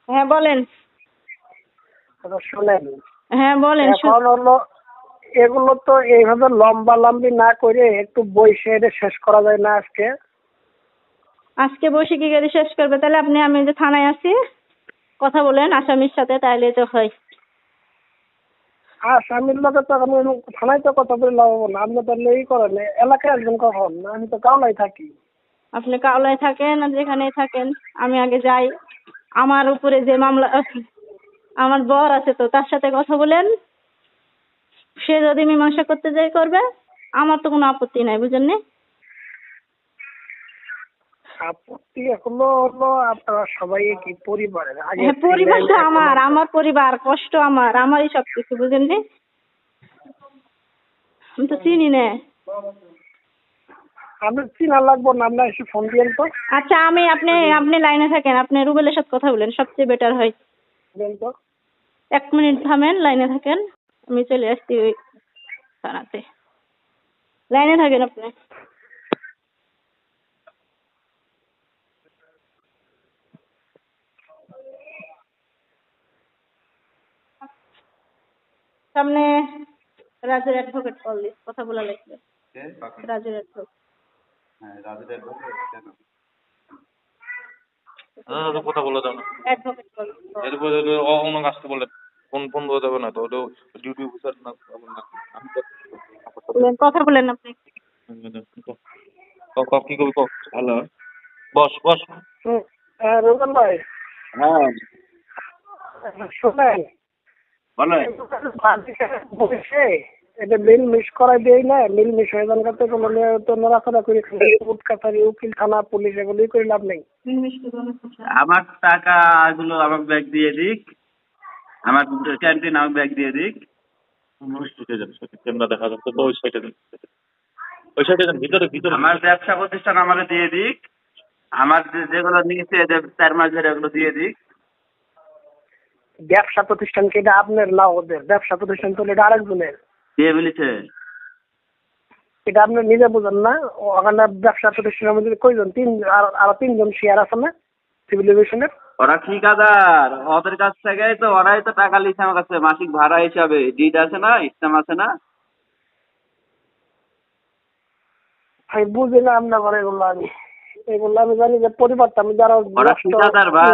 হ্যাঁ বলেন। শোনেন, হ্যাঁ বলেন। এখন হলো এগুলো তো এইভাবে লম্বা লম্বি না করে একটু বসে এটা শেষ করা যায় না আজকে? আজকে বসে কি করে শেষ করবে? তাহলে আমি যে থানায় আছি, কথা বলেন আসামির সাথে, তাইলে তো হয়। আসামির লোকের তো আমি থানায় তো কথা বলে লাভ হবো না। আপনি তাহলে এই করেন, এলাকায় আসবেন কখন? আমি তো কাউলাই থাকি। আপনি কাওলায় থাকেন আর যেখানেই থাকেন, আমি আগে যাই। আমার উপরে যে মামলা, আমার বর আছে তো, তার সাথে কথা বলেন। সে যদি মীমাংসা করতে যাই করবে, আমার তো কোনো আপত্তি নাই, বুঝেননি? আপত্তি হলো হলো আপনারা সবাই কি পরিবারের আগে হ্যাঁ, পরিবার তো আমার পরিবার, কষ্ট আমারই সবকিছু, বুঝেননি? আমি তো চিনি না। আপনি চিনা লাগবো না, আপনার এসে ফোন দিয়েন তো। আচ্ছা, আপনি লাইনে থাকেন, আপনি রুবেলের সাথে কথা বলেন, সবচেয়ে বেটার হয়। দেন তো। 1 মিনিট থামেন, লাইনে থাকেন, আমি চলে আসছি ওই থানাতে। লাইনে থাকেন আপনি। সামনে রাজের অ্যাডভোকেট কল দিস, কথা বলা লাগবে। রাজের অ্যাডভোকেট। হ্যাঁ, রাজের কথা বলে দাও না। Advocate call. এরপর অন্য আসতে বললেন, ফোন ফোন বলে দেবে না তো, ওটা ডিউটি অফিসার না। আমি কথা বলেন আপনি। কি করবি? হ্যালো, বস বস। রোজন ভাই, হ্যাঁ শোনেন, বলে। বসে এটা মিল মিস করাই দেই না। মিল মিস হয়ে যান করতে কোনো তো নড়াচড়া করে কোর্ট কাছারি, উকিল, থানা, পুলিশ এগুলোই করে লাভ নেই। আমার টাকা গুলো আমার ব্যাগ দিয়ে দিক, আমার ক্যান্টিন আমার ব্যাগ দিয়ে দিক। ক্যামেরা দেখা যাচ্ছে তো, ওই সাইডে ওই সাইডে ভিতরে ভিতরে আমার ব্যবসা প্রতিষ্ঠান আমার দিয়ে দিক। আমার যেগুলো নিয়েছে 4 মাস ধরে ওগুলো দিয়ে দিক। ব্যবসা প্রতিষ্ঠান কি এটা আপনার না ওদের? ব্যবসা প্রতিষ্ঠান তো এটা আরেকজনের। কে বলেছে? এটা আপনি নিজে বুঝেন না? ওখানে ব্যবসা প্রতিষ্ঠানের মধ্যে কয়জন? আর 3জন শেয়ার আছে না সিভিলাইজেশনের? ওরা ঠিকাদার, ওদের কাছ থেকে তো ওরাই তো টাকা লিখছে আমার কাছে মাসিক ভাড়া হিসাবে। ডিড আছে না, ইসলাম আছে না। আমি বুঝি না আপনার এগুলো। আমি জানি যে পরিবারটা আমি যারা ওরা ঠিকাদার ভাই।